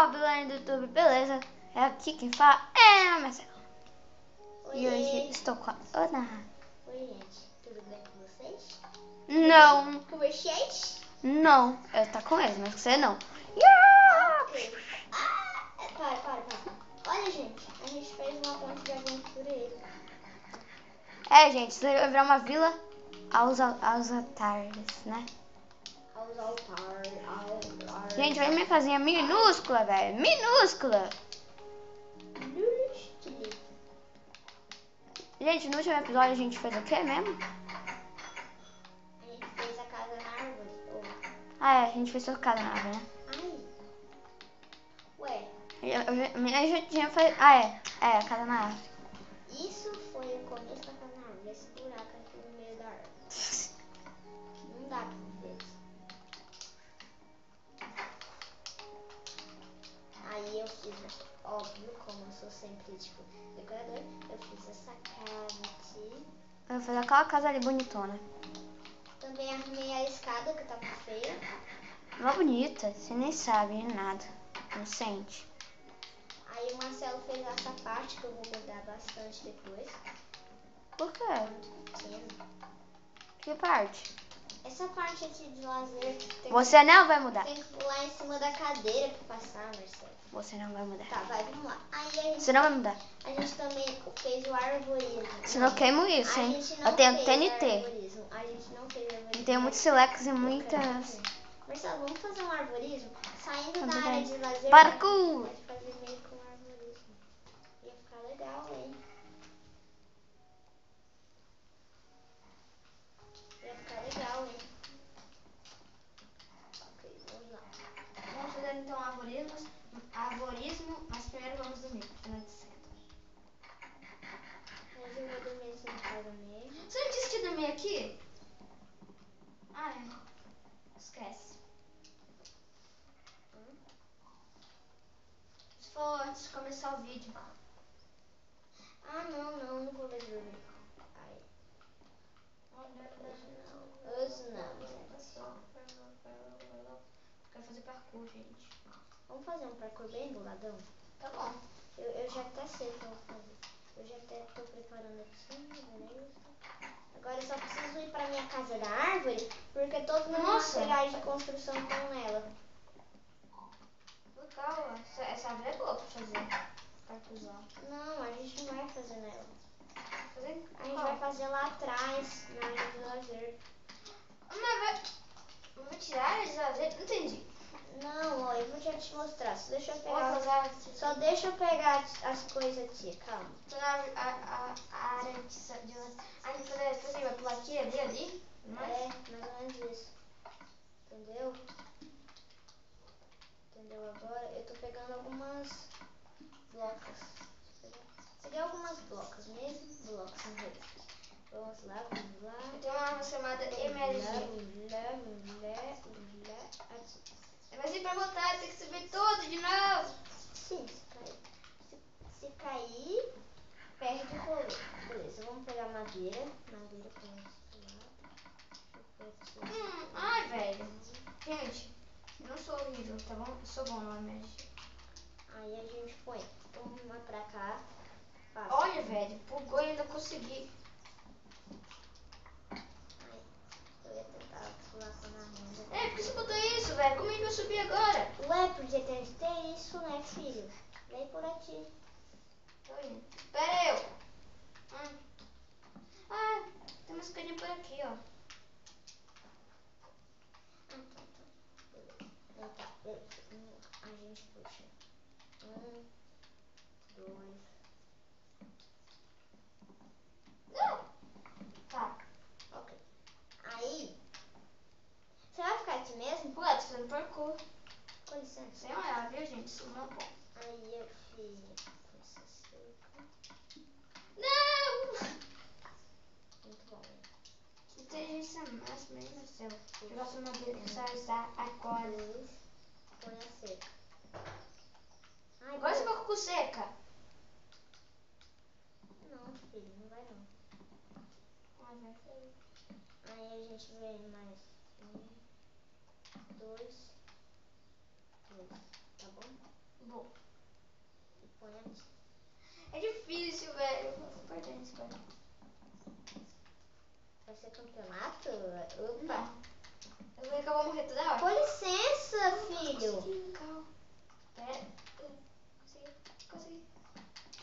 pessoal, Bilane do YouTube, beleza? É aqui quem fala é a Marcela. E hoje estou com a Ana. Oi, gente, tudo bem com vocês? Não. Com vocês? Não, eu tá com eles, mas você não. Ok. Para. Olha, gente, a gente fez uma ponte de aventureiro. É, gente, isso vai virar uma vila aos altares, né? Aos altares. Gente, olha minha casinha minúscula, velho. Minúscula. Gente, no último episódio a gente fez o quê mesmo? A gente fez a casa na árvore. Ah, é, a gente fez sua casa na árvore, né? Ai. Ué, A gente tinha feito... Ah, é, a casa na árvore. isso foi o começo da casa na árvore. Esse buraco aqui no meio da árvore. Não dá pra ver. Aí eu fiz, óbvio, como eu sou sempre, tipo, decorador, eu fiz essa casa aqui. Eu vou fazer aquela casa ali bonitona. Também arrumei a escada que tava feia. Não bonita, você nem sabe nada. Não sente. Aí o Marcelo fez essa parte que eu vou mudar bastante depois. Por quê? Pequeno. Que parte? Essa parte aqui de lazer. Você não vai mudar. Tem que pular em cima da cadeira pra passar, Marcelo. Você não vai mudar. Tá, vamos lá. Aí a gente, Você não vai mudar. a gente também fez o arborismo. Se não queimo isso, hein? Eu tenho TNT. Arborismo. A gente não fez arborismo. Eu tenho muitos silex e muitas... Marcelo, vamos fazer um arborismo? Saindo da área de lazer. Parkour! Pode fazer meio com arborismo. Ia ficar legal, hein? Ia ficar legal, hein? Ok, vamos lá. Vamos fazer então arborismo, mas primeiro vamos dormir, porque não é de cedo. Mas eu vou dormir assim em casa mesmo. Você não disse que ia dormir aqui? Ah, é. Esquece. Se for antes de começar o vídeo. Ah, não vou dormir. Ai, hoje não, gente. Quero fazer parkour, gente. Vamos fazer um parkour bem boladão? Tá bom. Eu já até sei o que eu vou fazer. Eu já até tô preparando aqui, beleza? Agora eu só preciso ir pra minha casa da árvore, porque todos os meus materiais de construção estão nela. Legal, essa árvore é boa pra fazer. Parkourzão. Não, a gente não vai fazer nela. Fazer? A gente vai fazer lá atrás, na área de lazer. Mas vai tirar a área de lazer? Não entendi. Não, ó, eu vou já te mostrar. Só deixa eu pegar as coisas aqui, calma. Então a área de lazer. Ah, você vai pular aqui, ali? É, mais ou menos isso. Entendeu? Entendeu agora? Eu tô pegando algumas blocas. Peguei algumas blocas mesmo. Blocos em rede. Vamos lá. Tem uma arma chamada MLG. Aqui. Mas e pra botar, tem que subir tudo de novo. Sim, se cair, perde o rolê. Beleza, vamos pegar madeira. Madeira pra gente. Ai, velho. Gente, eu não sou horrível, tá bom? Eu sou bom no MLG. Aí a gente põe uma pra cá. Passa. Olha, velho, bugou e ainda consegui. Eu ia tentar pular com a naranja. Por que você botou isso, velho? Como é que eu subi agora? Ué, podia ter isso, né, filho? Vem por aqui. Tô indo. Espera eu. Ah, tem umas coisinhas por aqui, ó. Tá. A gente puxa. 1, 2. Tá. Ok. Aí, você vai ficar aqui mesmo? Ué, tô fazendo parkour. Com licença. Sem olhar, viu, gente? Isso não é bom. Aí eu fiz essa cerca. Não! Muito bom, né? Inteligência máxima, hein, Marcelo? Pegar sua madeira que você usar agora. Põe a cerca. Ai, Agora você vai com seca. Não, filho, não vai não. Ai, vai sair. Aí a gente vem mais 1, 2, 3. Tá bom? Bom. E põe aqui. É difícil, velho. Eu vou perder esse bagulho. Vai ser campeonato? Opa! Eu vou acabar morrendo toda hora. Com licença, filho. Calma. Pera. Consegui.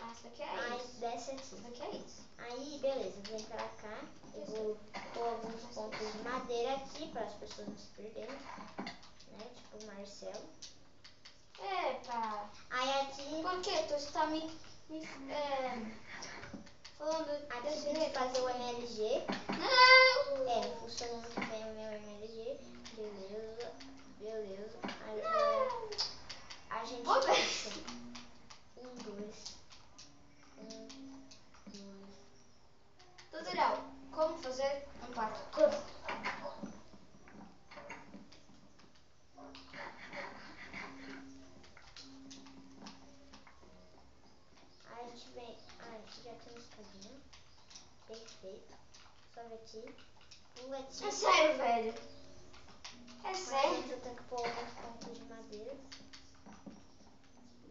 Ah, isso daqui é Aí, isso. desce aqui. Isso daqui é isso. Aí, beleza, vem pra cá. Eu vou pôr alguns pontos de madeira aqui para as pessoas não se perderem. Né? Tipo o Marcelo. Epa. Aí aqui. Por que tu está me falando Aqui tem que fazer o MLG. Não! É, não funciona muito bem o meu MLG. Beleza, beleza. Agora a gente Vou ver. deixa 1, 2. Tutorial. Como fazer um quarto. Aí a gente vem. Ah, aqui já tem uma escadinha. Perfeito. Sobe aqui. Pula aqui. É sério, velho. É Mas sério. antes eu tenho que pôr uns pontos de madeira.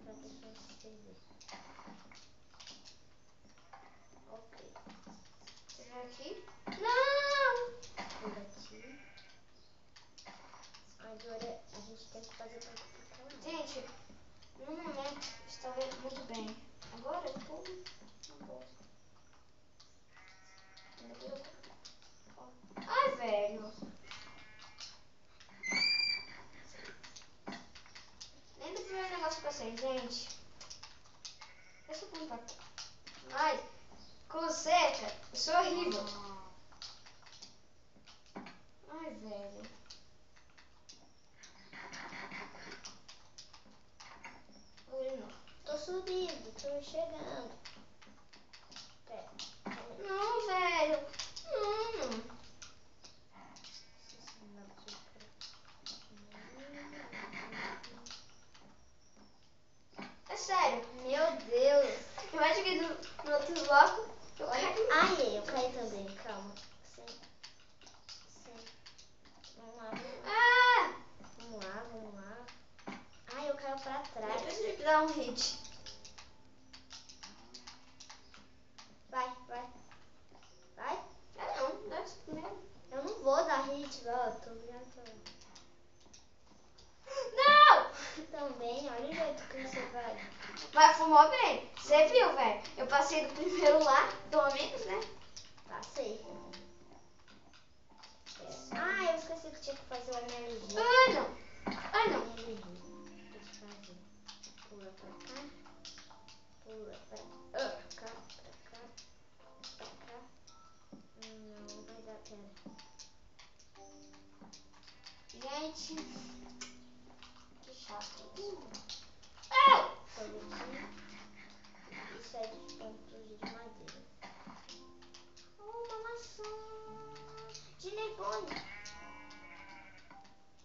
Pra pessoa não se perder. Ok. Você vem aqui? Não! Por aqui. Agora a gente tem que fazer ponto pra cá. Gente, no momento estava muito bem. Agora tudo não posso. Ai, velho. Lembra do primeiro negócio pra vocês, gente. Esse ponto pra cá. Ai, com seca, eu sou horrível. Ai, velho. Tô subindo, tô chegando. Pera. Não, velho. Não. É sério. Meu Deus. Eu acho que no outro bloco eu caí. Ai, eu caí também, calma. Sim. Vamos lá, Ah! vamos lá. Ai, eu caio pra Eu trás. preciso de dar um hit. Vai. Não, desce primeiro. Eu não vou dar hit, ó. Tô virando. Não! Também, olha o jeito que você vai. Mas fumou bem. Você viu, velho? Eu passei do primeiro lá, pelo menos, né? Passei. Ah, eu esqueci que tinha que fazer o MLG. Ah, não. MLG. Deixa eu fazer. Pula pra cá. Pula pra cá. Pra cá. Não vai dar, pera. Gente, que chato isso. Au! Sobe aqui. E 7 pontos de madeira. Uma maçã de nebone.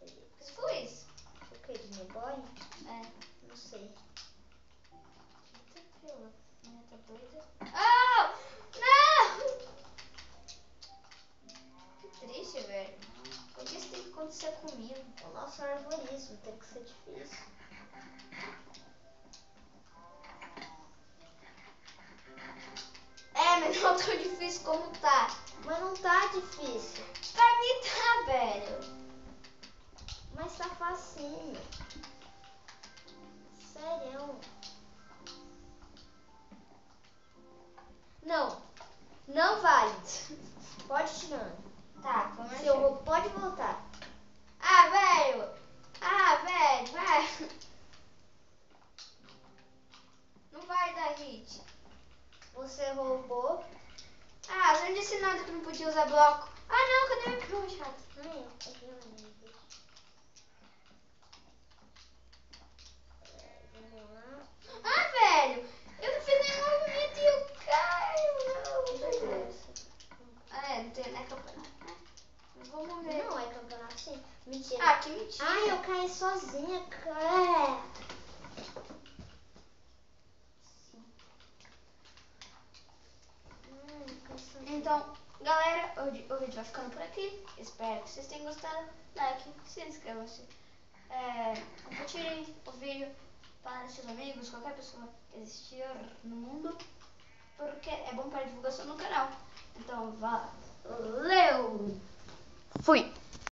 O que foi isso? O que? De nebone? É. Não sei. Eita, pela. Minha tá doida. Ah! Não! Que triste, velho. Por que isso tem que acontecer comigo? O nosso arborismo tem que ser difícil. É, mas não tão difícil como tá. Mas não tá difícil. Pra mim tá, velho. Mas tá facinho. Sério. Não. Não vale. Pode tirar. Tá, como é Seu roubo pode voltar. Ah, velho. Vai. Não vai dar hit. Você roubou. Ah, você não disse nada que não podia usar bloco. Ah, não, cadê meu machado? Ai, eu peguei uma neve. Vamos lá. Ah, velho. Eu não fiz nenhum movimento e eu caio. Não, velho. Ah, é, não tem, né, campeonato, né? Não vou morrer. Não, é campeonato sim. Mentira. Ah, que mentira. Ai, eu caí sozinha, cara. Então, galera, o vídeo vai ficando por aqui. Espero que vocês tenham gostado. Like, se inscrevam-se. Compartilhem o vídeo para seus amigos, qualquer pessoa que existir no mundo, porque é bom para divulgação no canal. Então, valeu! Fui!